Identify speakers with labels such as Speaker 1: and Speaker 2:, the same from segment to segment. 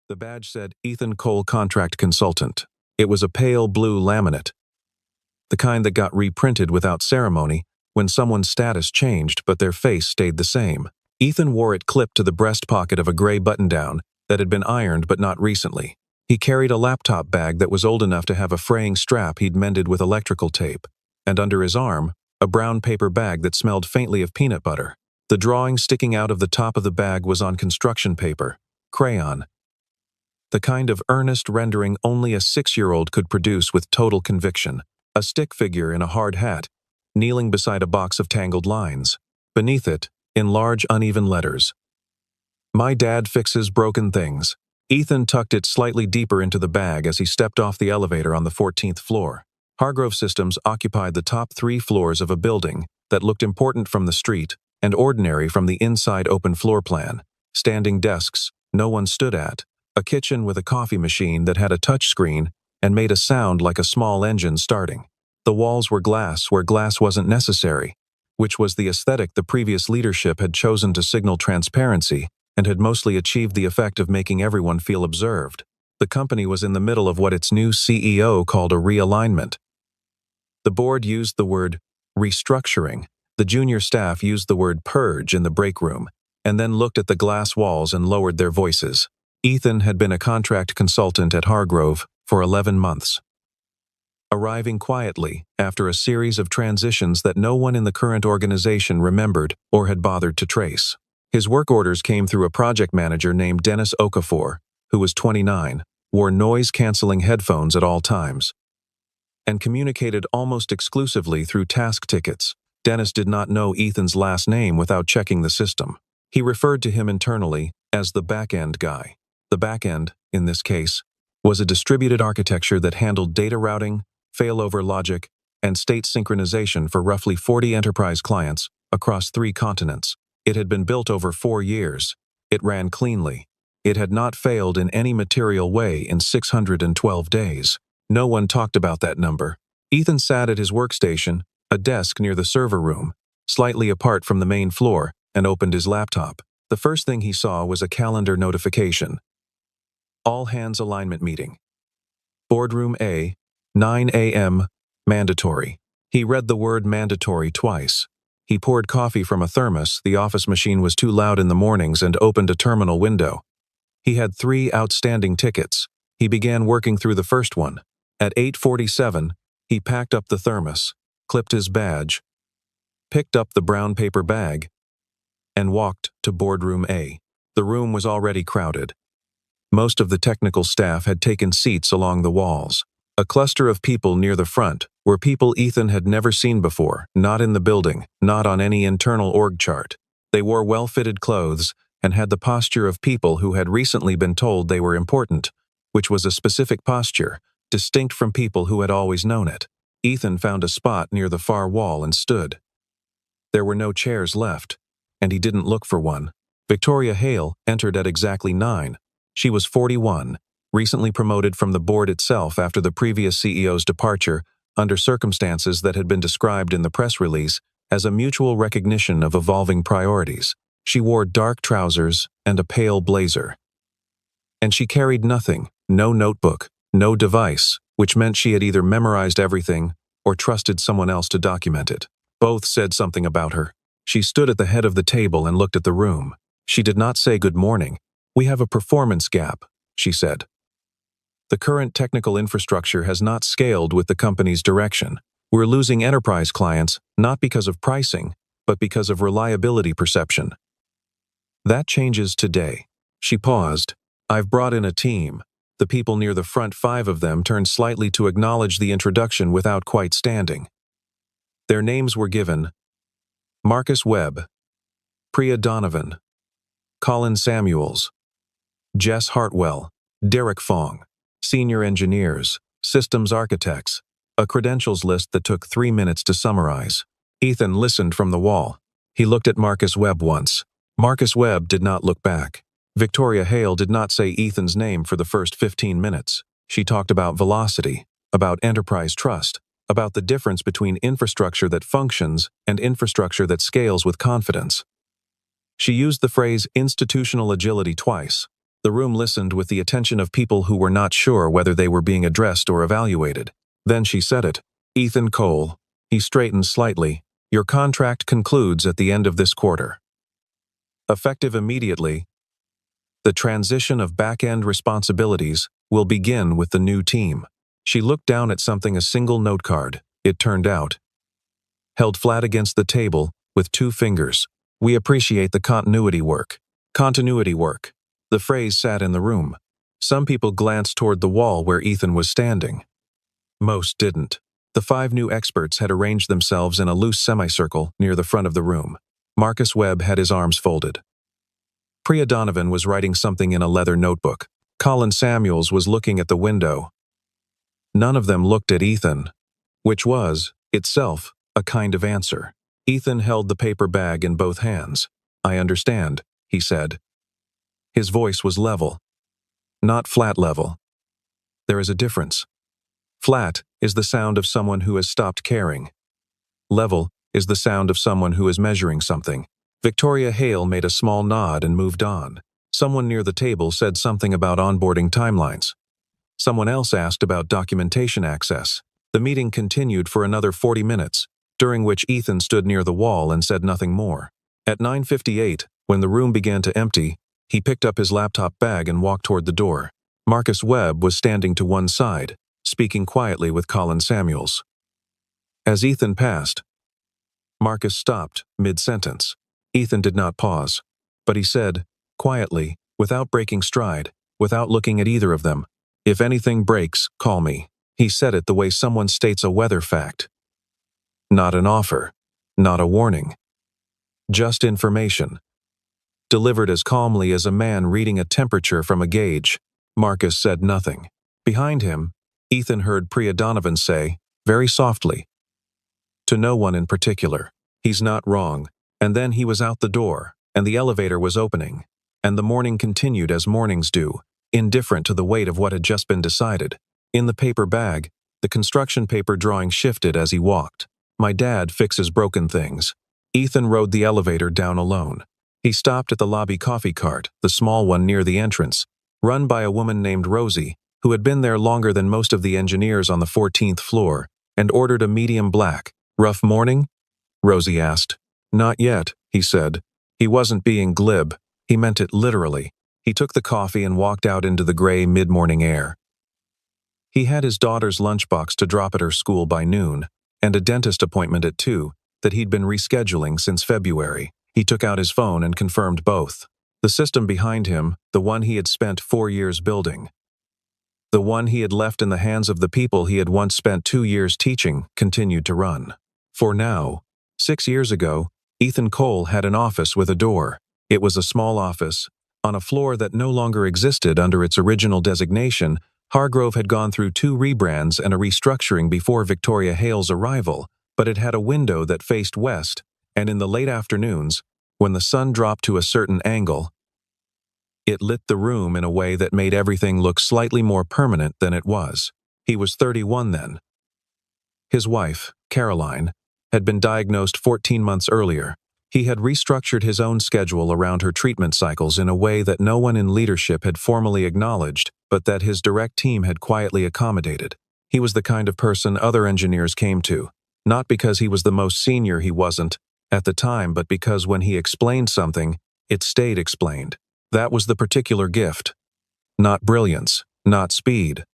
Speaker 1: The badge said Ethan Cole Contract Consultant. It was a pale blue laminate, the kind that got reprinted without ceremony when someone's status changed but their face stayed the same. Ethan wore it clipped to the breast pocket of a gray button-down that had been ironed but not recently. He carried a laptop bag that was old enough to have a fraying strap he'd mended with electrical tape, and under his arm, a brown paper bag that smelled faintly of peanut butter. The drawing sticking out of the top of the bag was on construction paper, crayon, the kind of earnest rendering only a 6-year-old could produce with total conviction. A stick figure in a hard hat, kneeling beside a box of tangled lines. Beneath it, in large uneven letters, "My dad fixes broken things." Ethan tucked it slightly deeper into the bag as he stepped off the elevator on the 14th floor. Hargrove Systems occupied the top 3 floors of a building that looked important from the street and ordinary from the inside open floor plan. Standing desks no one stood at, a kitchen with a coffee machine that had a touchscreen and made a sound like a small engine starting. The walls were glass where glass wasn't necessary, which was the aesthetic the previous leadership had chosen to signal transparency and had mostly achieved the effect of making everyone feel observed. The company was in the middle of what its new CEO called a realignment. The board used the word restructuring. The junior staff used the word purge in the break room, and then looked at the glass walls and lowered their voices. Ethan had been a contract consultant at Hargrove for 11 months. Arriving quietly after a series of transitions that no one in the current organization remembered or had bothered to trace. His work orders came through a project manager named Dennis Okafor, who was 29, wore noise-canceling headphones at all times, and communicated almost exclusively through task tickets. Dennis did not know Ethan's last name without checking the system. He referred to him internally as the back-end guy. The back-end, in this case, was a distributed architecture that handled data routing, failover logic, and state synchronization for roughly 40 enterprise clients across 3 continents. It had been built over 4 years. It ran cleanly. It had not failed in any material way in 612 days. No one talked about that number. Ethan sat at his workstation, a desk near the server room, slightly apart from the main floor, and opened his laptop. The first thing he saw was a calendar notification. All hands alignment meeting. Boardroom A, 9 a.m., mandatory. He read the word mandatory twice. He poured coffee from a thermos. The office machine was too loud in the mornings and opened a terminal window. He had 3 outstanding tickets. He began working through the first one. At 8:47, he packed up the thermos, clipped his badge, picked up the brown paper bag, and walked to Boardroom A. The room was already crowded. Most of the technical staff had taken seats along the walls. A cluster of people near the front were people Ethan had never seen before, not in the building, not on any internal org chart. They wore well-fitted clothes and had the posture of people who had recently been told they were important, which was a specific posture, distinct from people who had always known it. Ethan found a spot near the far wall and stood. There were no chairs left, and he didn't look for one. Victoria Hale entered at exactly 9. She was 41, recently promoted from the board itself after the previous CEO's departure under circumstances that had been described in the press release as a mutual recognition of evolving priorities. She wore dark trousers and a pale blazer. And she carried nothing, no notebook, no device, which meant she had either memorized everything or trusted someone else to document it. Both said something about her. She stood at the head of the table and looked at the room. She did not say good morning. "We have a performance gap," she said. "The current technical infrastructure has not scaled with the company's direction. We're losing enterprise clients not because of pricing, but because of reliability perception. That changes today." She paused. "I've brought in a team." The people near the front, 5 of them, turned slightly to acknowledge the introduction without quite standing. Their names were given: Marcus Webb, Priya Donovan, Colin Samuels, Jess Hartwell, Derek Fong. Senior engineers, systems architects, a credentials list that took 3 minutes to summarize. Ethan listened from the wall. He looked at Marcus Webb once. Marcus Webb did not look back. Victoria Hale did not say Ethan's name for the first 15 minutes. She talked about velocity, about enterprise trust, about the difference between infrastructure that functions and infrastructure that scales with confidence. She used the phrase institutional agility twice. The room listened with the attention of people who were not sure whether they were being addressed or evaluated. Then she said it. Ethan Cole. He straightened slightly. Your contract concludes at the end of this quarter. Effective immediately, the transition of back-end responsibilities will begin with the new team. She looked down at something, a single note card, it turned out, held flat against the table with 2 fingers. We appreciate the continuity work. Continuity work. The phrase sat in the room. Some people glanced toward the wall where Ethan was standing. Most didn't. The 5 new experts had arranged themselves in a loose semicircle near the front of the room. Marcus Webb had his arms folded. Priya Donovan was writing something in a leather notebook. Colin Samuels was looking at the window. None of them looked at Ethan, which was, itself, a kind of answer. Ethan held the paper bag in both hands. I understand, he said. His voice was level, not flat level. There is a difference. Flat is the sound of someone who has stopped caring. Level is the sound of someone who is measuring something. Victoria Hale made a small nod and moved on. Someone near the table said something about onboarding timelines. Someone else asked about documentation access. The meeting continued for another 40 minutes, during which Ethan stood near the wall and said nothing more. At 9:58, when the room began to empty, he picked up his laptop bag and walked toward the door. Marcus Webb was standing to one side, speaking quietly with Colin Samuels. As Ethan passed, Marcus stopped mid-sentence. Ethan did not pause, but he said, quietly, without breaking stride, without looking at either of them, if anything breaks, call me. He said it the way someone states a weather fact. Not an offer, not a warning. Just information. Delivered as calmly as a man reading a temperature from a gauge. Marcus said nothing. Behind him, Ethan heard Priya Donovan say, very softly, to no one in particular, he's not wrong. And then he was out the door, and the elevator was opening, and the morning continued as mornings do, indifferent to the weight of what had just been decided. In the paper bag, the construction paper drawing shifted as he walked. My dad fixes broken things. Ethan rode the elevator down alone. He stopped at the lobby coffee cart, the small one near the entrance, run by a woman named Rosie, who had been there longer than most of the engineers on the 14th floor, and ordered a medium black. Rough morning? Rosie asked. Not yet, he said. He wasn't being glib. He meant it literally. He took the coffee and walked out into the gray mid-morning air. He had his daughter's lunchbox to drop at her school by noon, and a dentist appointment at 2 that he'd been rescheduling since February. He took out his phone and confirmed both. The system behind him, the one he had spent 4 years building, the one he had left in the hands of the people he had once spent 2 years teaching, continued to run. For now, 6 years ago, Ethan Cole had an office with a door. It was a small office. On a floor that no longer existed under its original designation, Hargrove had gone through 2 rebrands and a restructuring before Victoria Hale's arrival, but it had a window that faced west, and in the late afternoons, when the sun dropped to a certain angle, it lit the room in a way that made everything look slightly more permanent than it was. He was 31 then. His wife, Caroline, had been diagnosed 14 months earlier. He had restructured his own schedule around her treatment cycles in a way that no one in leadership had formally acknowledged, but that his direct team had quietly accommodated. He was the kind of person other engineers came to, not because he was the most senior, he wasn't, at the time, but because when he explained something, it stayed explained. That was the particular gift. Not brilliance, not speed.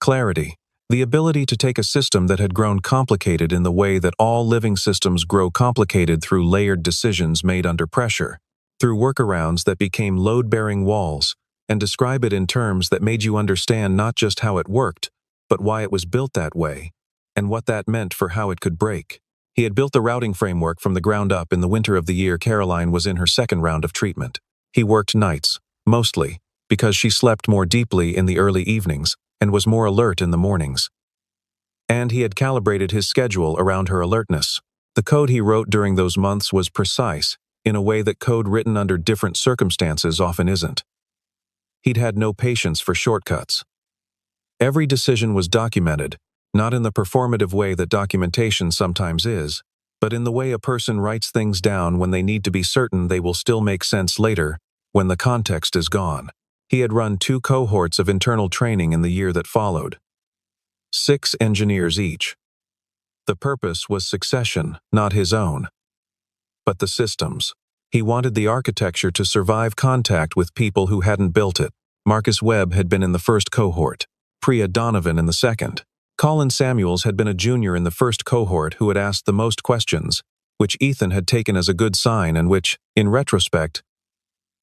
Speaker 1: Clarity. The ability to take a system that had grown complicated in the way that all living systems grow complicated through layered decisions made under pressure, through workarounds that became load-bearing walls, and describe it in terms that made you understand not just how it worked, but why it was built that way, and what that meant for how it could break. He had built the routing framework from the ground up in the winter of the year Caroline was in her second round of treatment. He worked nights, mostly, because she slept more deeply in the early evenings, and was more alert in the mornings. And he had calibrated his schedule around her alertness. The code he wrote during those months was precise, in a way that code written under different circumstances often isn't. He'd had no patience for shortcuts. Every decision was documented, not in the performative way that documentation sometimes is, but in the way a person writes things down when they need to be certain they will still make sense later, when the context is gone. He had run 2 cohorts of internal training in the year that followed. 6 engineers each. The purpose was succession, not his own. But the systems. He wanted the architecture to survive contact with people who hadn't built it. Marcus Webb had been in the first cohort, Priya Donovan in the second. Colin Samuels had been a junior in the first cohort who had asked the most questions, which Ethan had taken as a good sign and which, in retrospect,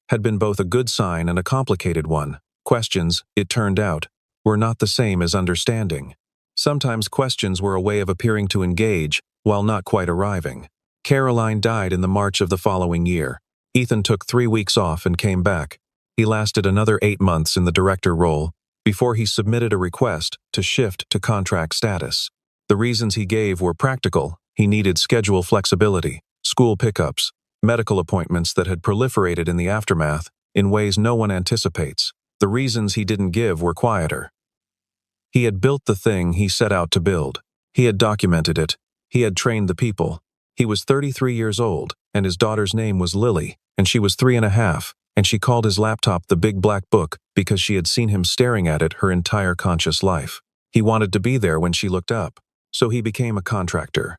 Speaker 1: had been both a good sign and a complicated one. Questions, it turned out, were not the same as understanding. Sometimes questions were a way of appearing to engage, while not quite arriving. Caroline died in the March of the following year. Ethan took 3 weeks off and came back. He lasted another 8 months in the director role, before he submitted a request to shift to contract status. The reasons he gave were practical. He needed schedule flexibility, school pickups, medical appointments that had proliferated in the aftermath in ways no one anticipates. The reasons he didn't give were quieter. He had built the thing he set out to build. He had documented it. He had trained the people. He was 33 years old, and his daughter's name was Lily, and she was 3.5, and she called his laptop the Big Black Book because she had seen him staring at it her entire conscious life. He wanted to be there when she looked up, so he became a contractor.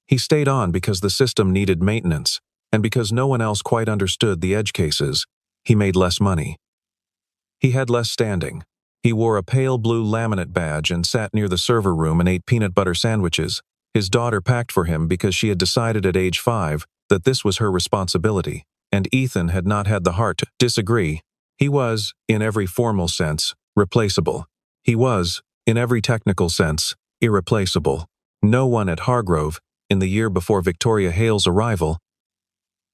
Speaker 1: He stayed on because the system needed maintenance, and because no one else quite understood the edge cases. He made less money. He had less standing. He wore a pale blue laminate badge and sat near the server room and ate peanut butter sandwiches. His daughter packed for him because she had decided at age 5 that this was her responsibility, and Ethan had not had the heart to disagree. He was, in every formal sense, replaceable. He was, in every technical sense, irreplaceable. No one at Hargrove, in the year before Victoria Hale's arrival,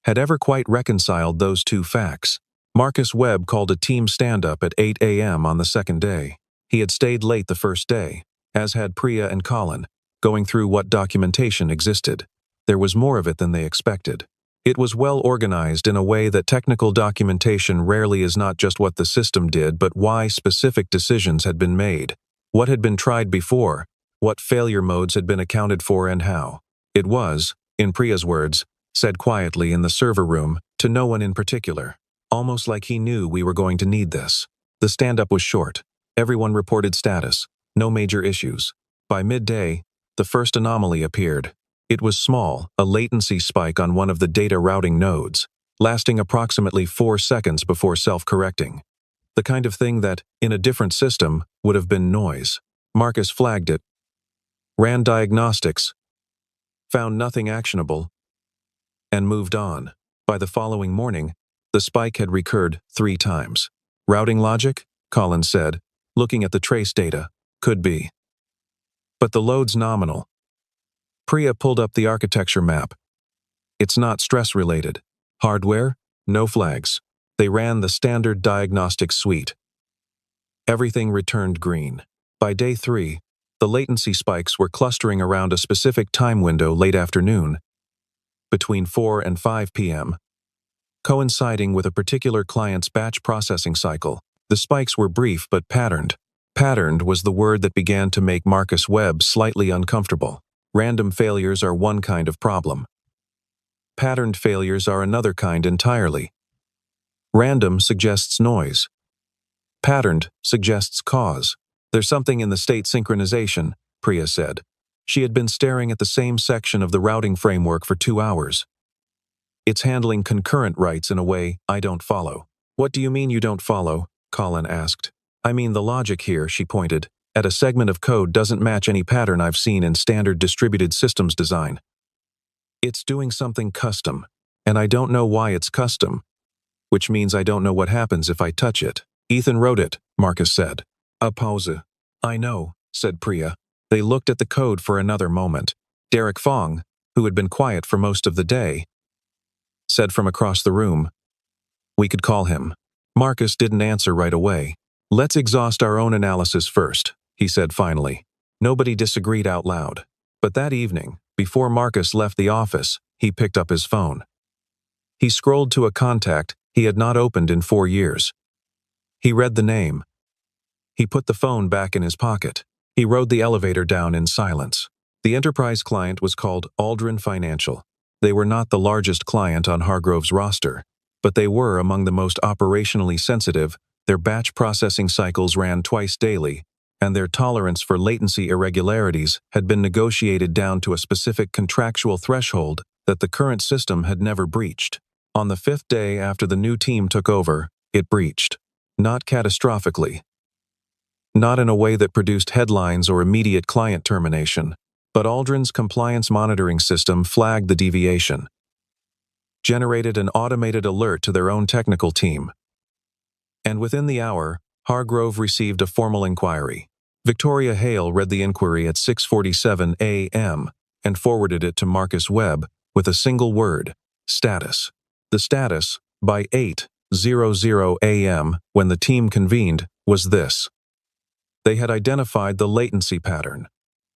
Speaker 1: had ever quite reconciled those two facts. Marcus Webb called a team stand-up at 8 a.m. on the second day. He had stayed late the first day, as had Priya and Colin, going through what documentation existed. There was more of it than they expected. It was well organized in a way that technical documentation rarely is, not just what the system did, but why specific decisions had been made, what had been tried before, what failure modes had been accounted for, and how. It was, in Priya's words, said quietly in the server room, to no one in particular. Almost like he knew we were going to need this. The stand-up was short. Everyone reported status. No major issues. By midday, the first anomaly appeared. It was small, a latency spike on one of the data routing nodes, lasting approximately 4 seconds before self-correcting. The kind of thing that, in a different system, would have been noise. Marcus flagged it, ran diagnostics, found nothing actionable, and moved on. By the following morning, the spike had recurred 3 times. Routing logic, Colin said, looking at the trace data. Could be. But the load's nominal. Priya pulled up the architecture map. It's not stress-related. Hardware? No flags. They ran the standard diagnostic suite. Everything returned green. By day 3, the latency spikes were clustering around a specific time window late afternoon, between 4 and 5 p.m., coinciding with a particular client's batch processing cycle. The spikes were brief but patterned. Patterned was the word that began to make Marcus Webb slightly uncomfortable. Random failures are one kind of problem. Patterned failures are another kind entirely. Random suggests noise. Patterned suggests cause. There's something in the state synchronization, Priya said. She had been staring at the same section of the routing framework for 2 hours. It's handling concurrent writes in a way I don't follow. What do you mean you don't follow? Colin asked. I mean the logic here, she pointed, at a segment of code doesn't match any pattern I've seen in standard distributed systems design. It's doing something custom, and I don't know why it's custom, which means I don't know what happens if I touch it. Ethan wrote it, Marcus said. A pause. I know, said Priya. They looked at the code for another moment. Derek Fong, who had been quiet for most of the day, said from across the room, we could call him. Marcus didn't answer right away. Let's exhaust our own analysis first, he said finally. Nobody disagreed out loud. But that evening, before Marcus left the office, he picked up his phone. He scrolled to a contact he had not opened in 4 years. He read the name. He put the phone back in his pocket. He rode the elevator down in silence. The enterprise client was called Aldrin Financial. They were not the largest client on Hargrove's roster, but they were among the most operationally sensitive, Their batch processing cycles ran twice daily, and their tolerance for latency irregularities had been negotiated down to a specific contractual threshold that the current system had never breached. On the 5th day after the new team took over, it breached. Not catastrophically. Not in a way that produced headlines or immediate client termination, but Aldrin's compliance monitoring system flagged the deviation, generated an automated alert to their own technical team, and within the hour, Hargrove received a formal inquiry. Victoria Hale read the inquiry at 6:47 a.m. and forwarded it to Marcus Webb with a single word: status. The status, by 8:00 a.m. when the team convened, was this. They had identified the latency pattern.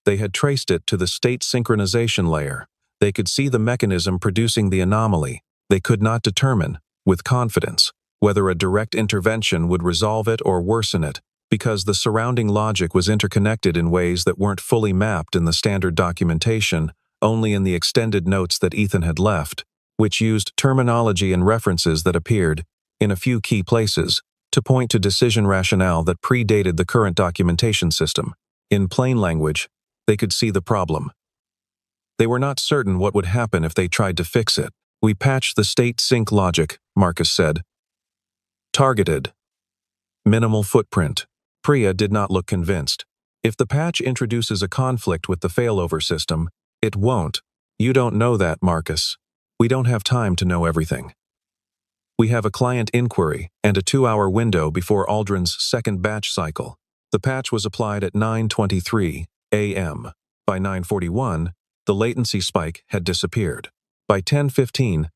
Speaker 1: They had traced it to the state synchronization layer. They could see the mechanism producing the anomaly. They could not determine, with confidence, whether a direct intervention would resolve it or worsen it, because the surrounding logic was interconnected in ways that weren't fully mapped in the standard documentation, only in the extended notes that Ethan had left, which used terminology and references that appeared, in a few key places, to point to decision rationale that predated the current documentation system. In plain language, they could see the problem. They were not certain what would happen if they tried to fix it. We patched the state sync logic, Marcus said. Targeted. Minimal footprint. Priya did not look convinced. If the patch introduces a conflict with the failover system, it won't. You don't know that, Marcus. We don't have time to know everything. We have a client inquiry and a 2-hour window before Aldrin's second batch cycle. The patch was applied at 9:23 a.m. By 9:41, the latency spike had disappeared. By 10:15,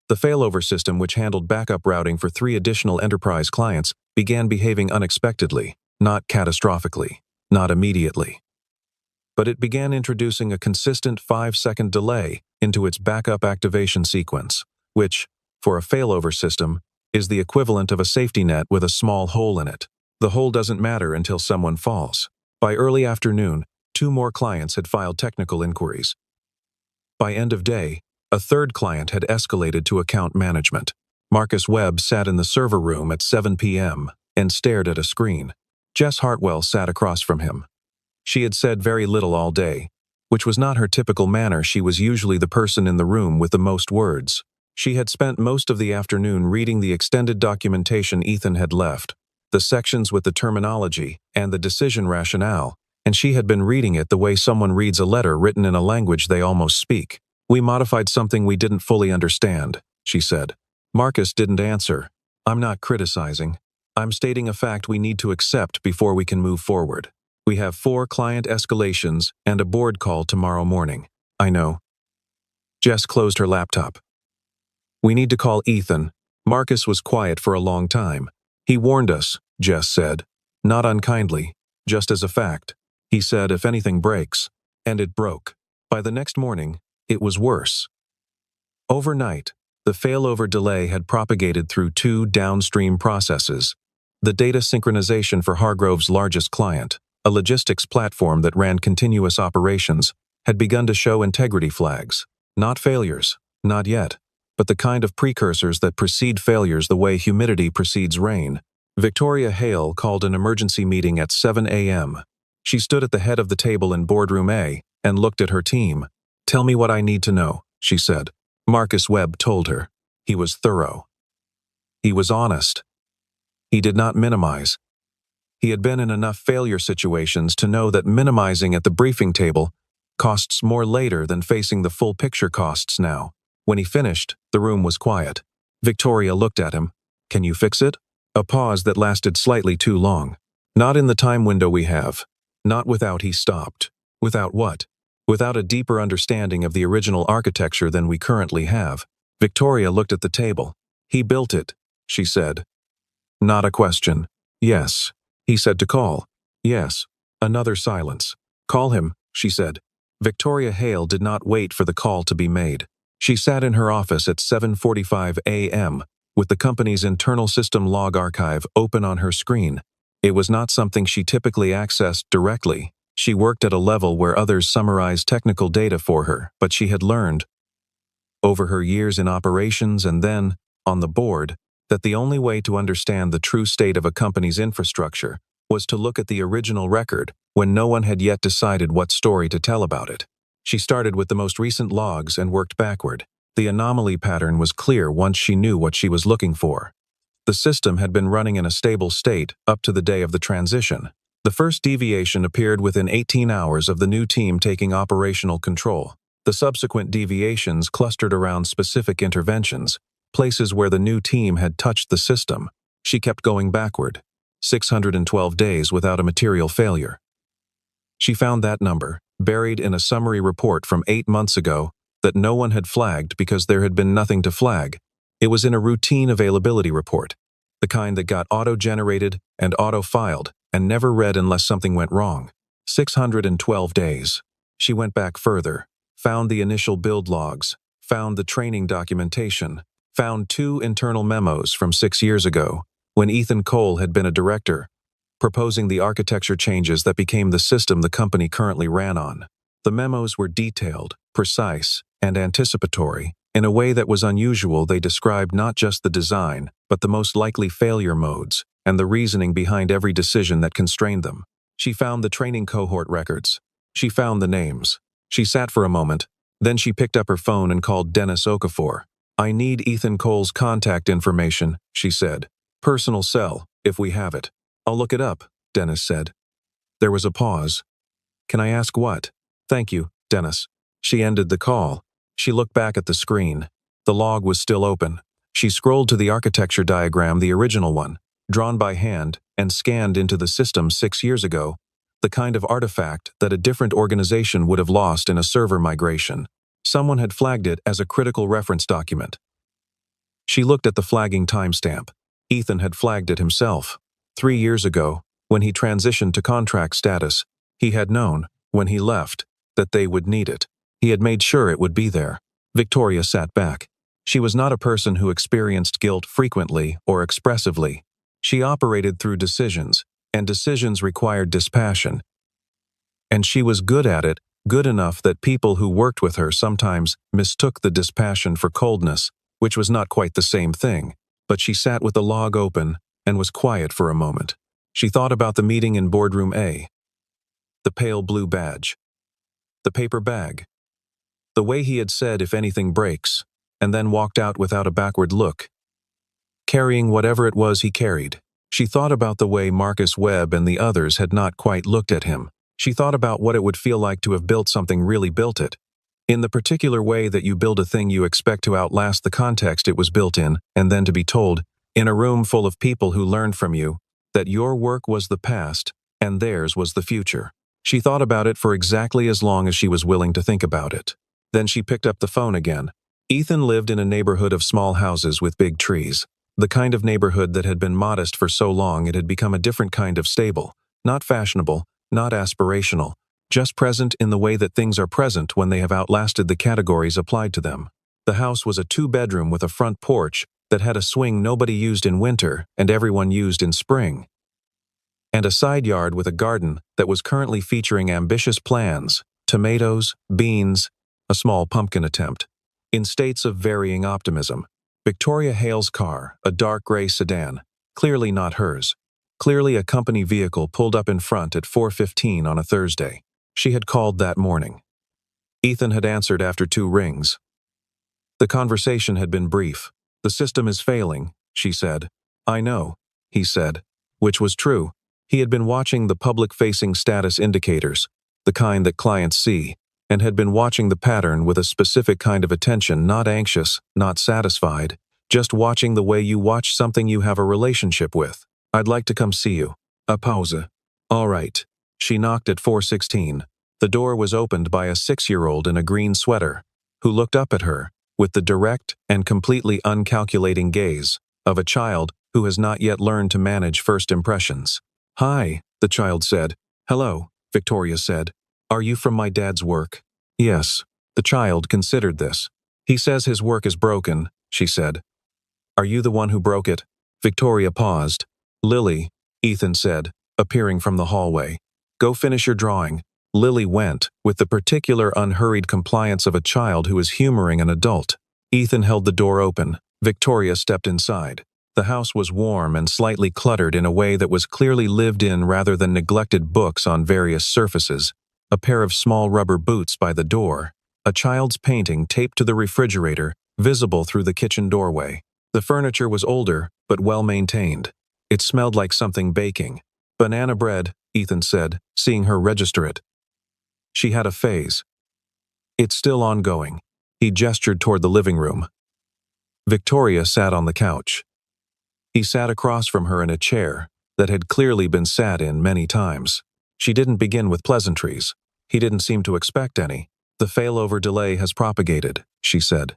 Speaker 1: the failover system, which handled backup routing for 3 additional enterprise clients, began behaving unexpectedly, not catastrophically, not immediately. But it began introducing a consistent 5-second delay into its backup activation sequence, which, for a failover system, is the equivalent of a safety net with a small hole in it. The hole doesn't matter until someone falls. By early afternoon, 2 more clients had filed technical inquiries. By end of day, a 3rd client had escalated to account management. Marcus Webb sat in the server room at 7 p.m. and stared at a screen. Jess Hartwell sat across from him. She had said very little all day, which was not her typical manner. She was usually the person in the room with the most words. She had spent most of the afternoon reading the extended documentation Ethan had left, the sections with the terminology and the decision rationale, and she had been reading it the way someone reads a letter written in a language they almost speak. We modified something we didn't fully understand, she said. Marcus didn't answer. I'm not criticizing. I'm stating a fact we need to accept before we can move forward. We have 4 client escalations and a board call tomorrow morning. I know. Jess closed her laptop. We need to call Ethan. Marcus was quiet for a long time. He warned us, Jess said. Not unkindly, just as a fact. He said if anything breaks, and it broke. By the next morning, it was worse. Overnight, the failover delay had propagated through 2 downstream processes. The data synchronization for Hargrove's largest client, a logistics platform that ran continuous operations, had begun to show integrity flags. Not failures, not yet, but the kind of precursors that precede failures the way humidity precedes rain. Victoria Hale called an emergency meeting at 7 a.m. She stood at the head of the table in boardroom A and looked at her team. Tell me what I need to know, she said. Marcus Webb told her. He was thorough. He was honest. He did not minimize. He had been in enough failure situations to know that minimizing at the briefing table costs more later than facing the full picture costs now. When he finished, the room was quiet. Victoria looked at him. Can you fix it? A pause that lasted slightly too long. Not in the time window we have. Not without. He stopped. Without what? Without a deeper understanding of the original architecture than we currently have. Victoria looked at the table. He built it, she said. Not a question. Yes. He said to call. Yes. Another silence. Call him, she said. Victoria Hale did not wait for the call to be made. She sat in her office at 7:45 a.m. with the company's internal system log archive open on her screen. It was not something she typically accessed directly. She worked at a level where others summarized technical data for her, but she had learned, over her years in operations and then, on the board, that the only way to understand the true state of a company's infrastructure was to look at the original record when no one had yet decided what story to tell about it. She started with the most recent logs and worked backward. The anomaly pattern was clear once she knew what she was looking for. The system had been running in a stable state up to the day of the transition. The first deviation appeared within 18 hours of the new team taking operational control. The subsequent deviations clustered around specific interventions, places where the new team had touched the system. She kept going backward, 612 days without a material failure. She found that number, buried in a summary report from 8 months ago, that no one had flagged because there had been nothing to flag. It was in a routine availability report, the kind that got auto-generated and auto-filed and never read unless something went wrong. 612 days. She went back further, found the initial build logs, found the training documentation, found 2 internal memos from 6 years ago, when Ethan Cole had been a director, proposing the architecture changes that became the system the company currently ran on. The memos were detailed, precise, and anticipatory. In a way that was unusual, they described not just the design, but the most likely failure modes, and the reasoning behind every decision that constrained them. She found the training cohort records. She found the names. She sat for a moment, then she picked up her phone and called Dennis Okafor. "I need Ethan Cole's contact information," she said. "Personal cell, if we have it." "I'll look it up," Dennis said. There was a pause. "Can I ask what?" "Thank you, Dennis." She ended the call. She looked back at the screen. The log was still open. She scrolled to the architecture diagram, the original one, drawn by hand and scanned into the system 6 years ago, the kind of artifact that a different organization would have lost in a server migration. Someone had flagged it as a critical reference document. She looked at the flagging timestamp. Ethan had flagged it himself. 3 years ago, when he transitioned to contract status, he had known, when he left, that they would need it. He had made sure it would be there. Victoria sat back. She was not a person who experienced guilt frequently or expressively. She operated through decisions, and decisions required dispassion. And she was good at it, good enough that people who worked with her sometimes mistook the dispassion for coldness, which was not quite the same thing. But she sat with the log open and was quiet for a moment. She thought about the meeting in Boardroom A. The pale blue badge. The paper bag. The way he had said, "If anything breaks," and then walked out without a backward look, carrying whatever it was he carried. She thought about the way Marcus Webb and the others had not quite looked at him. She thought about what it would feel like to have built something, really built it, in the particular way that you build a thing you expect to outlast the context it was built in, and then to be told, in a room full of people who learned from you, that your work was the past and theirs was the future. She thought about it for exactly as long as she was willing to think about it. Then she picked up the phone again. Ethan lived in a neighborhood of small houses with big trees. The kind of neighborhood that had been modest for so long it had become a different kind of stable. Not fashionable, not aspirational, just present in the way that things are present when they have outlasted the categories applied to them. The house was a 2-bedroom with a front porch that had a swing nobody used in winter and everyone used in spring, and a side yard with a garden that was currently featuring ambitious plans, tomatoes, beans, a small pumpkin attempt. In states of varying optimism, Victoria Hale's car, a dark gray sedan, clearly not hers, clearly a company vehicle, pulled up in front at 4:15 on a Thursday. She had called that morning. Ethan had answered after 2 rings. The conversation had been brief. "The system is failing," she said. "I know," he said, which was true. He had been watching the public-facing status indicators, the kind that clients see, and had been watching the pattern with a specific kind of attention, not anxious, not satisfied, just watching the way you watch something you have a relationship with. "I'd like to come see you." A pause. "All right." She knocked at 4:16. The door was opened by a 6-year-old in a green sweater, who looked up at her with the direct and completely uncalculating gaze of a child who has not yet learned to manage first impressions. "Hi," the child said. "Hello," Victoria said. "Are you from my dad's work?" "Yes." The child considered this. "He says his work is broken," she said. "Are you the one who broke it?" Victoria paused. "Lily," Ethan said, appearing from the hallway. "Go finish your drawing." Lily went, with the particular unhurried compliance of a child who is humoring an adult. Ethan held the door open. Victoria stepped inside. The house was warm and slightly cluttered in a way that was clearly lived in rather than neglected books on various surfaces, a pair of small rubber boots by the door, a child's painting taped to the refrigerator, visible through the kitchen doorway. The furniture was older, but well-maintained. It smelled like something baking. Banana bread, Ethan said, seeing her register it. She had a phase. It's still ongoing. He gestured toward the living room. Victoria sat on the couch. He sat across from her in a chair that had clearly been sat in many times. She didn't begin with pleasantries. He didn't seem to expect any. The failover delay has propagated, she said.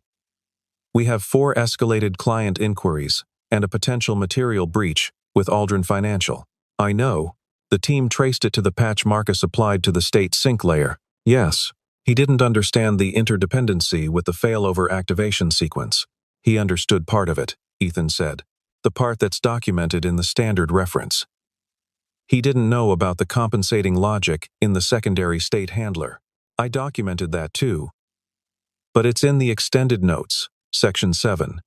Speaker 1: We have 4 escalated client inquiries and a potential material breach with Aldrin Financial. I know. The team traced it to the patch Marcus applied to the state sync layer. Yes. He didn't understand the interdependency with the failover activation sequence. He understood part of it, Ethan said. The part that's documented in the standard reference. He didn't know about the compensating logic in the secondary state handler. I documented that too. But it's in the extended notes, section 7.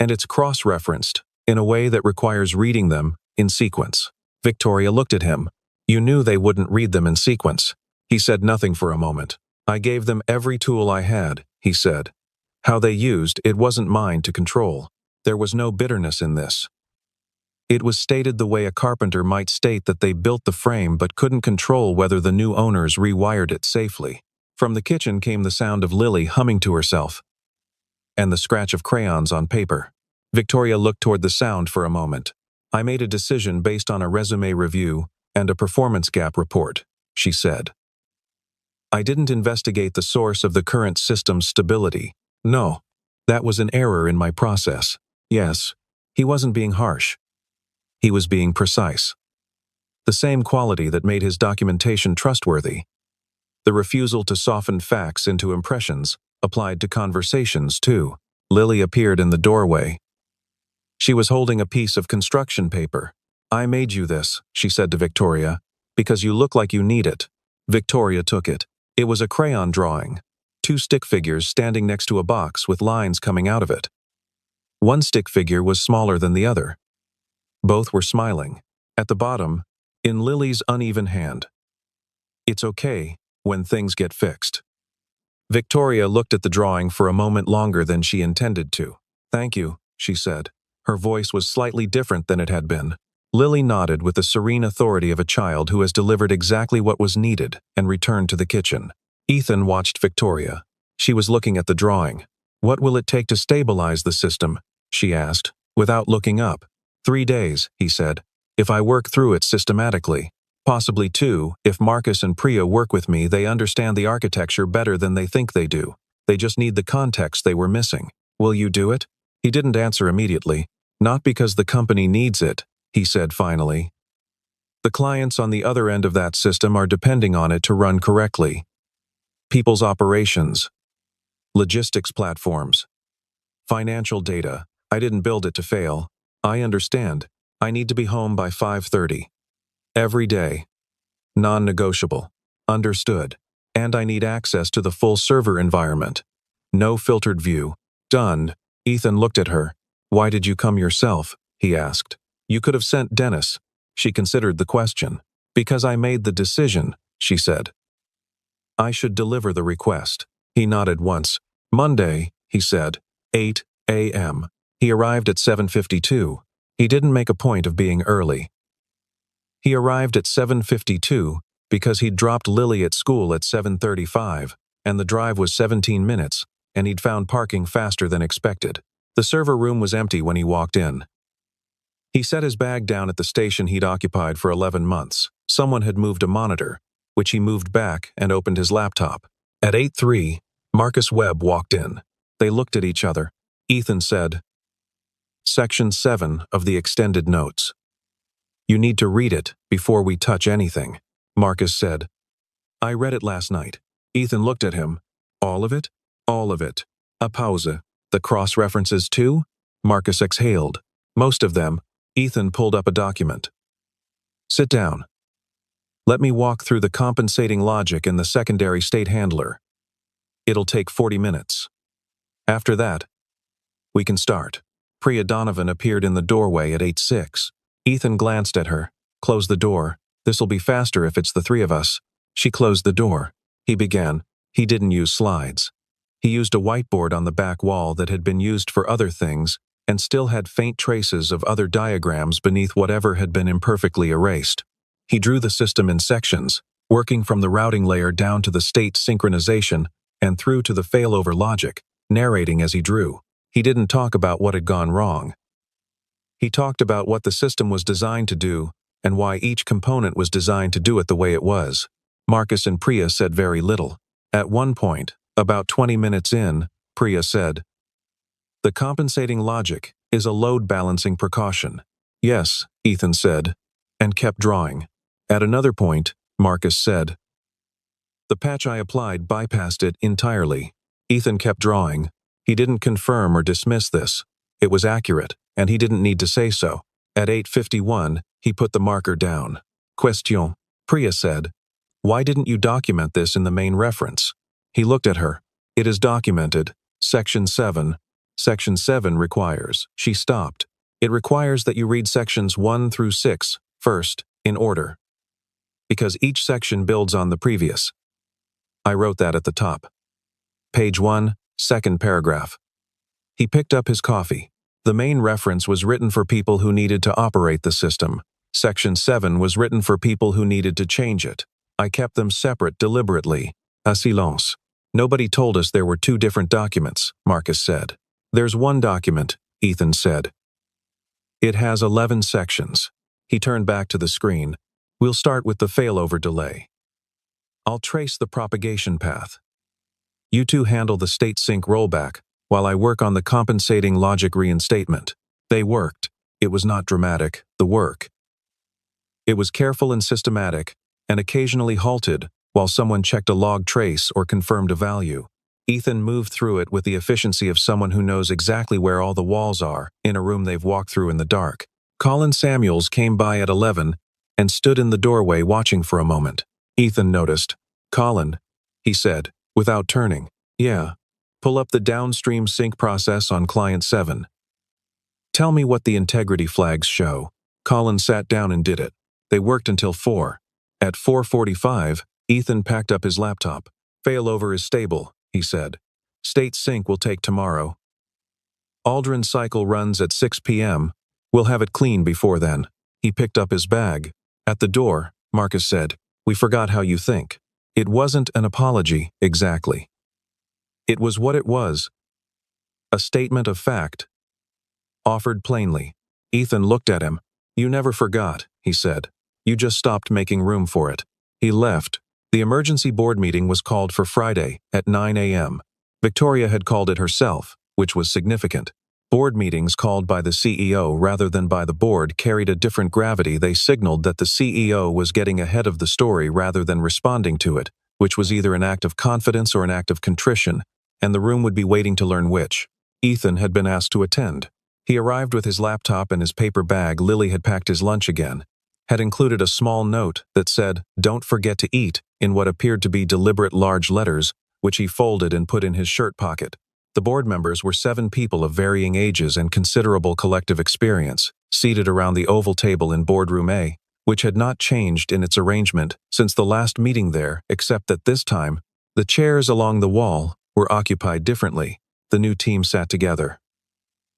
Speaker 1: And it's cross-referenced in a way that requires reading them in sequence. Victoria looked at him. You knew they wouldn't read them in sequence. He said nothing for a moment. I gave them every tool I had, he said. How they used it wasn't mine to control. There was no bitterness in this. It was stated the way a carpenter might state that they built the frame but couldn't control whether the new owners rewired it safely. From the kitchen came the sound of Lily humming to herself, and the scratch of crayons on paper. Victoria looked toward the sound for a moment. I made a decision based on a resume review and a performance gap report, she said. I didn't investigate the source of the current system's stability. No, that was an error in my process. Yes, he wasn't being harsh. He was being precise. The same quality that made his documentation trustworthy. The refusal to soften facts into impressions applied to conversations too. Lily appeared in the doorway. She was holding a piece of construction paper. I made you this, she said to Victoria, because you look like you need it. Victoria took it. It was a crayon drawing. 2 stick figures standing next to a box with lines coming out of it. One stick figure was smaller than the other. Both were smiling. At the bottom, in Lily's uneven hand. It's okay when things get fixed. Victoria looked at the drawing for a moment longer than she intended to. Thank you, she said. Her voice was slightly different than it had been. Lily nodded with the serene authority of a child who has delivered exactly what was needed and returned to the kitchen. Ethan watched Victoria. She was looking at the drawing. What will it take to stabilize the system? She asked, without looking up. 3 days, he said, if I work through it systematically. Possibly 2, if Marcus and Priya work with me, they understand the architecture better than they think they do. They just need the context they were missing. Will you do it? He didn't answer immediately. Not because the company needs it, he said finally. The clients on the other end of that system are depending on it to run correctly. People's operations, logistics platforms, financial data. I didn't build it to fail. I understand. I need to be home by 5:30. Every day. Non-negotiable. Understood. And I need access to the full server environment. No filtered view. Done. Ethan looked at her. Why did you come yourself? He asked. You could have sent Dennis. She considered the question. Because I made the decision, she said. I should deliver the request. He nodded once. Monday, he said. 8 a.m. He arrived at 7:52. He didn't make a point of being early. He arrived at 7:52 because he'd dropped Lily at school at 7:35, and the drive was 17 minutes, and he'd found parking faster than expected. The server room was empty when he walked in. He set his bag down at the station he'd occupied for 11 months. Someone had moved a monitor, which he moved back and opened his laptop. At 8:03, Marcus Webb walked in. They looked at each other. Ethan said, Section 7 of the extended notes. You need to read it before we touch anything, Marcus said. I read it last night. Ethan looked at him. All of it? All of it. A pause. The cross-references too? Marcus exhaled. Most of them. Ethan pulled up a document. Sit down. Let me walk through the compensating logic in the secondary state handler. It'll take 40 minutes. After that, we can start. Priya Donovan appeared in the doorway at 8:06. Ethan glanced at her. Close the door. This'll be faster if it's the three of us. She closed the door. He began. He didn't use slides. He used a whiteboard on the back wall that had been used for other things and still had faint traces of other diagrams beneath whatever had been imperfectly erased. He drew the system in sections, working from the routing layer down to the state synchronization and through to the failover logic, narrating as he drew. He didn't talk about what had gone wrong. He talked about what the system was designed to do and why each component was designed to do it the way it was. Marcus and Priya said very little. At one point, about 20 minutes in, Priya said, "The compensating logic is a load-balancing precaution." "Yes," Ethan said, and kept drawing. At another point, Marcus said, "The patch I applied bypassed it entirely." Ethan kept drawing. He didn't confirm or dismiss this. It was accurate, and he didn't need to say so. At 8:51, he put the marker down. "Question," Priya said. "Why didn't you document this in the main reference?" He looked at her. "It is documented. Section 7. Section 7 requires." She stopped. "It requires that you read sections 1 through 6 first, in order. Because each section builds on the previous. I wrote that at the top. Page 1, second paragraph." He picked up his coffee. The main reference was written for people who needed to operate the system. Section 7 was written for people who needed to change it. I kept them separate deliberately. A silence. "Nobody told us there were two different documents," Marcus said. "There's one document," Ethan said. "It has 11 sections." He turned back to the screen. "We'll start with the failover delay. I'll trace the propagation path. You two handle the state sync rollback, while I work on the compensating logic reinstatement." They worked. It was not dramatic, the work. It was careful and systematic, and occasionally halted while someone checked a log trace or confirmed a value. Ethan moved through it with the efficiency of someone who knows exactly where all the walls are in a room they've walked through in the dark. Colin Samuels came by at 11 and stood in the doorway watching for a moment. Ethan noticed. "Colin," he said, without turning. "Yeah. Pull up the downstream sync process on Client 7. Tell me what the integrity flags show." Colin sat down and did it. They worked until 4. At 4:45, Ethan packed up his laptop. "Failover is stable," he said. "State sync will take tomorrow. Aldrin cycle runs at 6 p.m. We'll have it clean before then." He picked up his bag. At the door, Marcus said, "We forgot how you think." It wasn't an apology, exactly. It was what it was. A statement of fact. Offered plainly. Ethan looked at him. "You never forgot," he said. "You just stopped making room for it." He left. The emergency board meeting was called for Friday at 9 a.m. Victoria had called it herself, which was significant. Board meetings called by the CEO rather than by the board carried a different gravity. They signaled that the CEO was getting ahead of the story rather than responding to it, which was either an act of confidence or an act of contrition, and the room would be waiting to learn which. Ethan had been asked to attend. He arrived with his laptop and his paper bag. Lily had packed his lunch again, had included a small note that said, "Don't forget to eat," in what appeared to be deliberate large letters, which he folded and put in his shirt pocket. The board members were 7 people of varying ages and considerable collective experience, seated around the oval table in Boardroom A, which had not changed in its arrangement since the last meeting there, except that this time, the chairs along the wall were occupied differently. The new team sat together.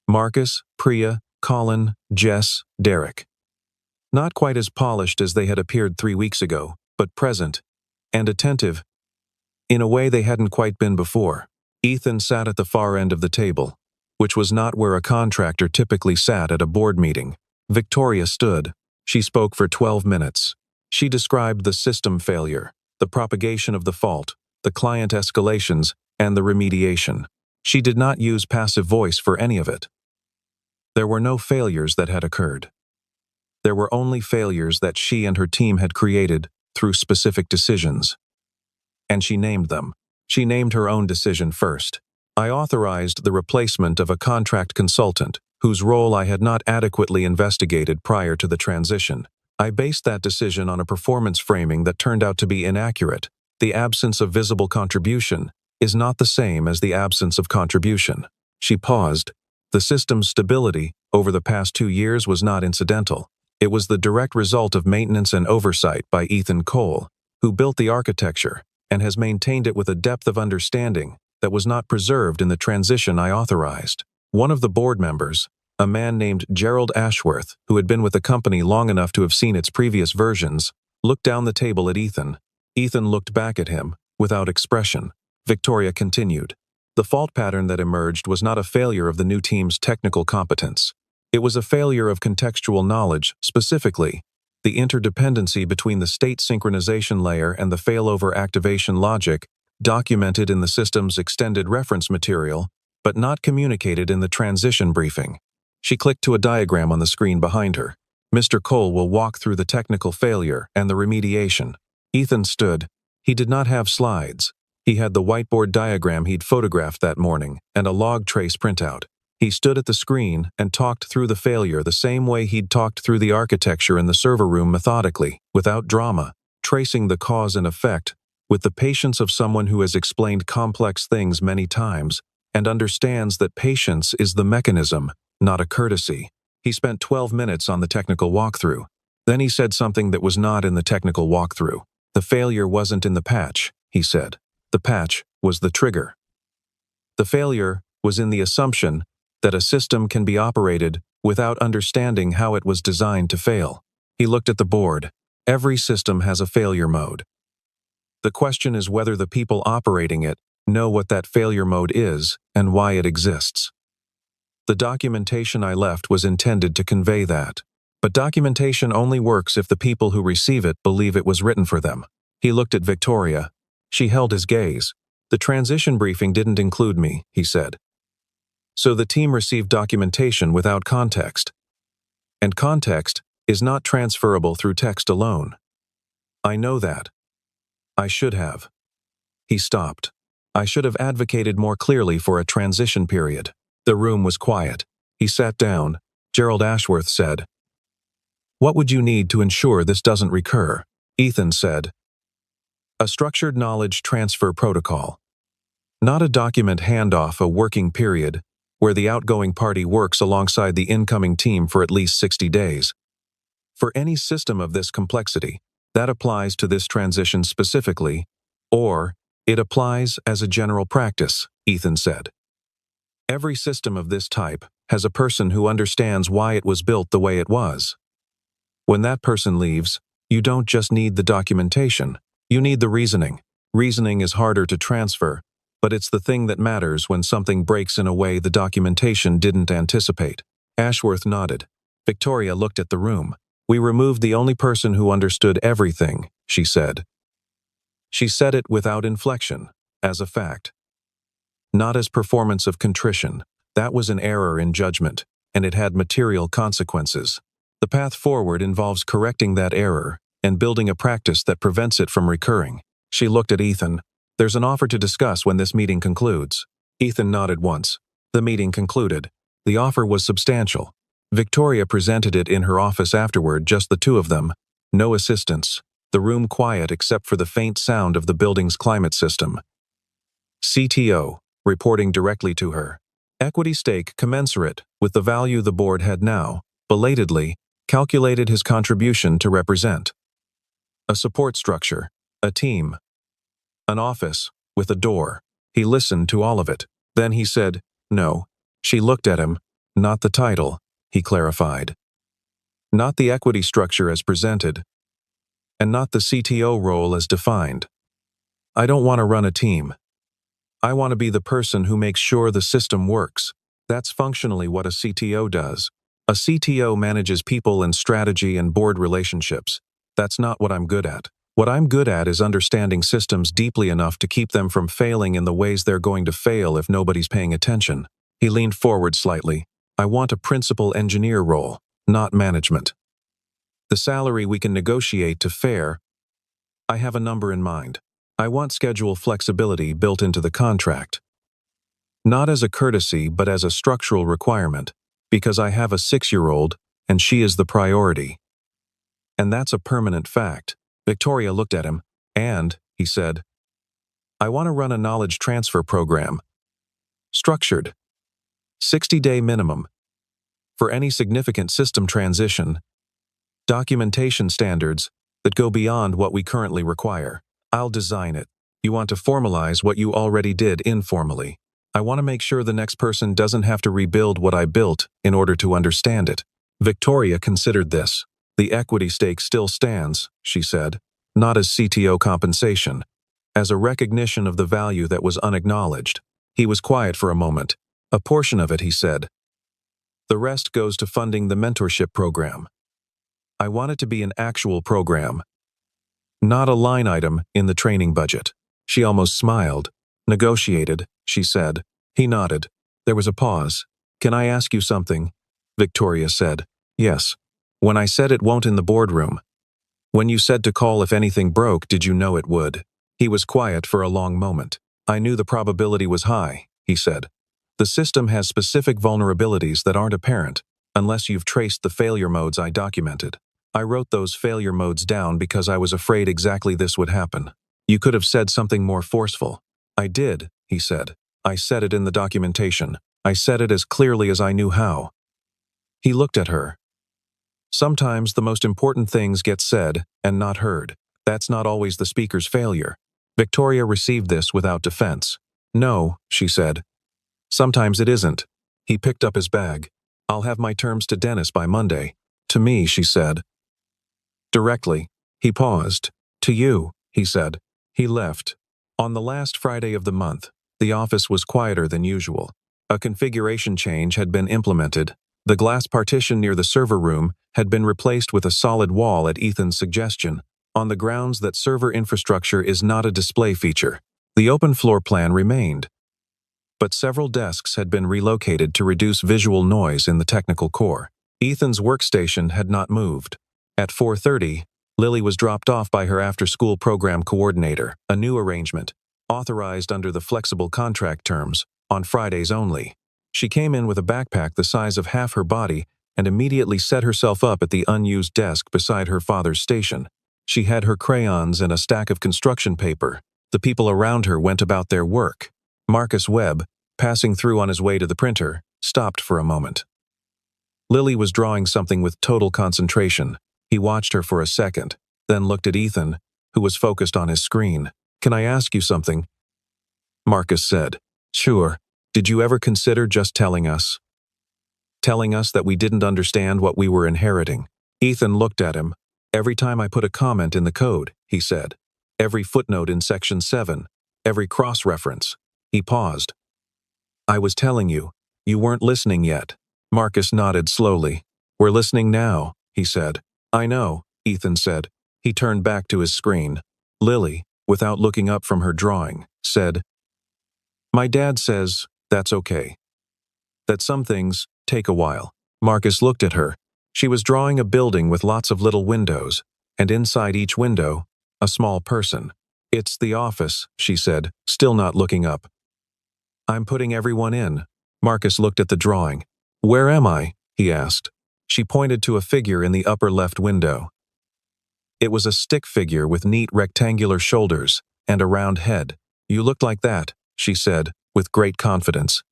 Speaker 1: Marcus, Priya, Colin, Jess, Derek. Not quite as polished as they had appeared 3 weeks ago, but present and attentive in a way they hadn't quite been before. Ethan sat at the far end of the table, which was not where a contractor typically sat at a board meeting. Victoria stood. She spoke for 12 minutes. She described the system failure, the propagation of the fault, the client escalations, and the remediation. She did not use passive voice for any of it. There were no failures that had occurred. There were only failures that she and her team had created through specific decisions. And she named them. She named her own decision first. "I authorized the replacement of a contract consultant, whose role I had not adequately investigated prior to the transition. I based that decision on a performance framing that turned out to be inaccurate. The absence of visible contribution is not the same as the absence of contribution." She paused. The system's stability over the past 2 years was not incidental. It was the direct result of maintenance and oversight by Ethan Cole, who built the architecture and has maintained it with a depth of understanding that was not preserved in the transition I authorized. One of the board members, a man named Gerald Ashworth, who had been with the company long enough to have seen its previous versions, looked down the table at Ethan. Ethan looked back at him, without expression. Victoria continued. The fault pattern that emerged was not a failure of the new team's technical competence. It was a failure of contextual knowledge, specifically, the interdependency between the state synchronization layer and the failover activation logic, documented in the system's extended reference material, but not communicated in the transition briefing. She clicked to a diagram on the screen behind her. Mr. Cole will walk through the technical failure and the remediation. Ethan stood. He did not have slides. He had the whiteboard diagram he'd photographed that morning and a log trace printout. He stood at the screen and talked through the failure the same way he'd talked through the architecture in the server room methodically, without drama, tracing the cause and effect, with the patience of someone who has explained complex things many times and understands that patience is the mechanism, not a courtesy. He spent 12 minutes on the technical walkthrough. Then he said something that was not in the technical walkthrough. The failure wasn't in the patch, he said. The patch was the trigger. The failure was in the assumption that a system can be operated without understanding how it was designed to fail. He looked at the board. Every system has a failure mode. The question is whether the people operating it know what that failure mode is and why it exists. The documentation I left was intended to convey that. But documentation only works if the people who receive it believe it was written for them. He looked at Victoria. She held his gaze. The transition briefing didn't include me, he said. So the team received documentation without context. And context is not transferable through text alone. I know that. I should have. He stopped. I should have advocated more clearly for a transition period. The room was quiet. He sat down. Gerald Ashworth said, "What would you need to ensure this doesn't recur?" Ethan said, "A structured knowledge transfer protocol. Not a document handoff, a working period, where the outgoing party works alongside the incoming team for at least 60 days. For any system of this complexity, that applies to this transition specifically, or it applies as a general practice," Ethan said. Every system of this type has a person who understands why it was built the way it was. When that person leaves, you don't just need the documentation, you need the reasoning. Reasoning is harder to transfer, but it's the thing that matters when something breaks in a way the documentation didn't anticipate. Ashworth nodded. Victoria looked at the room. "We removed the only person who understood everything," she said. She said it without inflection, as a fact. Not as performance of contrition. That was an error in judgment, and it had material consequences. The path forward involves correcting that error and building a practice that prevents it from recurring. She looked at Ethan. "There's an offer to discuss when this meeting concludes." Ethan nodded once. The meeting concluded. The offer was substantial. Victoria presented it in her office afterward, just the two of them. No assistants. The room quiet except for the faint sound of the building's climate system. CTO, reporting directly to her. Equity stake commensurate with the value the board had now, belatedly, calculated his contribution to represent. A support structure, a team, an office, with a door. He listened to all of it. Then he said, "No." She looked at him. "Not the title," he clarified. "Not the equity structure as presented, and not the CTO role as defined. I don't want to run a team. I want to be the person who makes sure the system works. That's functionally what a CTO does. A CTO manages people and strategy and board relationships. That's not what I'm good at. What I'm good at is understanding systems deeply enough to keep them from failing in the ways they're going to fail if nobody's paying attention." He leaned forward slightly. "I want a principal engineer role, not management. The salary we can negotiate to fair. I have a number in mind. I want schedule flexibility built into the contract. Not as a courtesy, but as a structural requirement, because I have a 6-year-old and she is the priority. And that's a permanent fact." Victoria looked at him, and, he said, "I want to run a knowledge transfer program. Structured. 60-day minimum. For any significant system transition, documentation standards that go beyond what we currently require. I'll design it. You want to formalize what you already did informally. I want to make sure the next person doesn't have to rebuild what I built in order to understand it. Victoria considered this. The equity stake still stands, she said, not as CTO compensation, as a recognition of the value that was unacknowledged. He was quiet for a moment. A portion of it, he said. The rest goes to funding the mentorship program. I want it to be an actual program, not a line item in the training budget. She almost smiled. Negotiated, she said. He nodded. There was a pause. Can I ask you something? Victoria said. Yes. When I said it won't in the boardroom. When you said to call if anything broke, did you know it would? He was quiet for a long moment. I knew the probability was high, he said. The system has specific vulnerabilities that aren't apparent, unless you've traced the failure modes I documented. I wrote those failure modes down because I was afraid exactly this would happen. You could have said something more forceful. I did, he said. I said it in the documentation. I said it as clearly as I knew how. He looked at her. Sometimes the most important things get said and not heard. That's not always the speaker's failure. Victoria received this without defense. No, she said. Sometimes it isn't. He picked up his bag. I'll have my terms to Dennis by Monday. To me, she said. Directly. He paused. To you, he said. He left. On the last Friday of the month, the office was quieter than usual. A configuration change had been implemented. The glass partition near the server room had been replaced with a solid wall at Ethan's suggestion, on the grounds that server infrastructure is not a display feature. The open floor plan remained, but several desks had been relocated to reduce visual noise in the technical core. Ethan's workstation had not moved. At 4:30, Lily was dropped off by her after-school program coordinator, a new arrangement, authorized under the flexible contract terms, on Fridays only. She came in with a backpack the size of half her body and immediately set herself up at the unused desk beside her father's station. She had her crayons and a stack of construction paper. The people around her went about their work. Marcus Webb, passing through on his way to the printer, stopped for a moment. Lily was drawing something with total concentration. He watched her for a second, then looked at Ethan, who was focused on his screen. Can I ask you something? Marcus said. Sure. Did you ever consider just telling us? Telling us that we didn't understand what we were inheriting? Ethan looked at him. Every time I put a comment in the code, he said. Every footnote in section 7. Every cross-reference. He paused. I was telling you. You weren't listening yet. Marcus nodded slowly. We're listening now, he said. I know, Ethan said. He turned back to his screen. Lily, without looking up from her drawing, said, My dad says that's okay. That some things take a while. Marcus looked at her. She was drawing a building with lots of little windows, and inside each window, a small person. It's the office, she said, still not looking up. I'm putting everyone in. Marcus looked at the drawing. Where am I? He asked. She pointed to a figure in the upper left window. It was a stick figure with neat rectangular shoulders and a round head. You looked like that, she said, with great confidence.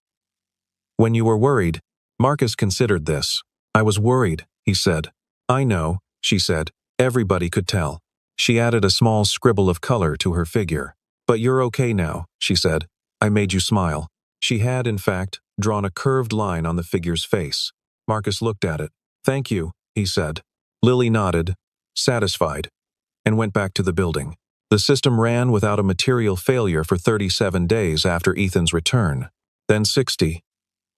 Speaker 1: When you were worried, Marcus considered this. I was worried, he said. I know, she said. Everybody could tell. She added a small scribble of color to her figure. But you're okay now, she said. I made you smile. She had, in fact, drawn a curved line on the figure's face. Marcus looked at it. Thank you, he said. Lily nodded, satisfied, and went back to the building. The system ran without a material failure for 37 days after Ethan's return. Then 60.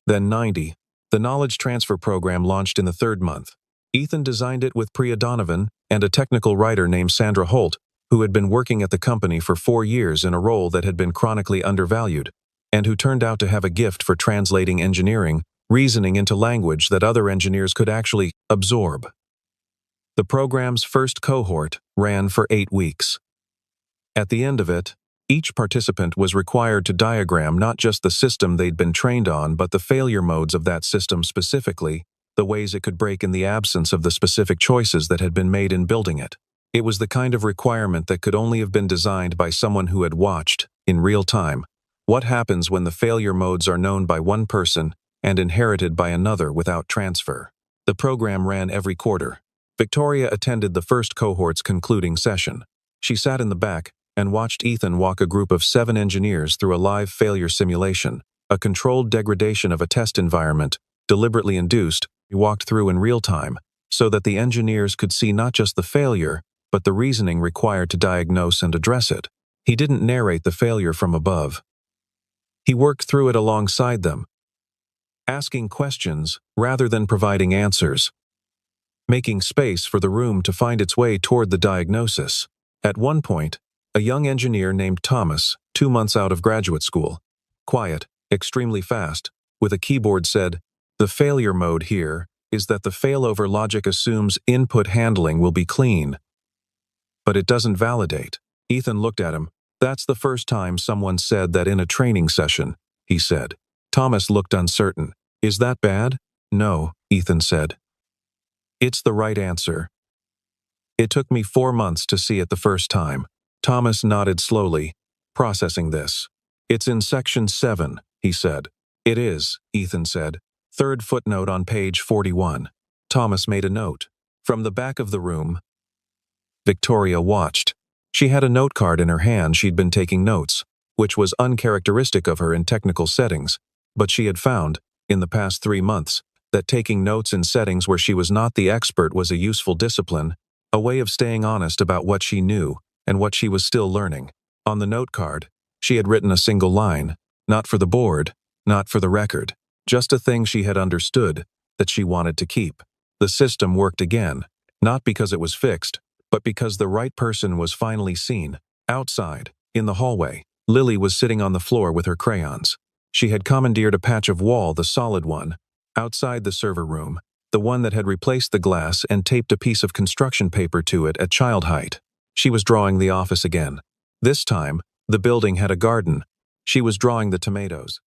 Speaker 1: Then 90. The knowledge transfer program launched in the 3rd month. Ethan designed it with Priya Donovan and a technical writer named Sandra Holt, who had been working at the company for 4 years in a role that had been chronically undervalued, and who turned out to have a gift for translating engineering, reasoning into language that other engineers could actually absorb. The program's first cohort ran for 8 weeks. At the end of it, each participant was required to diagram not just the system they'd been trained on, but the failure modes of that system specifically, the ways it could break in the absence of the specific choices that had been made in building it. It was the kind of requirement that could only have been designed by someone who had watched, in real time, what happens when the failure modes are known by one person and inherited by another without transfer. The program ran every quarter. Victoria attended the first cohort's concluding session. She sat in the back and watched Ethan walk a group of 7 engineers through a live failure simulation, a controlled degradation of a test environment, deliberately induced. He walked through in real time, so that the engineers could see not just the failure, but the reasoning required to diagnose and address it. He didn't narrate the failure from above. He worked through it alongside them, asking questions rather than providing answers, making space for the room to find its way toward the diagnosis. At one point, a young engineer named Thomas, 2 months out of graduate school, quiet, extremely fast, with a keyboard said, "The failure mode here is that the failover logic assumes input handling will be clean, but it doesn't validate." Ethan looked at him. "That's the first time someone said that in a training session," he said. Thomas looked uncertain. "Is that bad?" "No," Ethan said. "It's the right answer. It took me 4 months to see it the first time." Thomas nodded slowly, processing this. "It's in section 7, he said. "It is," Ethan said. "Third footnote on page 41. Thomas made a note. From the back of the room, Victoria watched. She had a note card in her hand. She'd been taking notes, which was uncharacteristic of her in technical settings, but she had found, in the past 3 months, that taking notes in settings where she was not the expert was a useful discipline, a way of staying honest about what she knew and what she was still learning. On the note card, she had written a single line, not for the board, not for the record, just a thing she had understood that she wanted to keep. The system worked again, not because it was fixed, but because the right person was finally seen. Outside, in the hallway, Lily was sitting on the floor with her crayons. She had commandeered a patch of wall, the solid one, outside the server room, the one that had replaced the glass, and taped a piece of construction paper to it at child height. She was drawing the office again. This time, the building had a garden. She was drawing the tomatoes.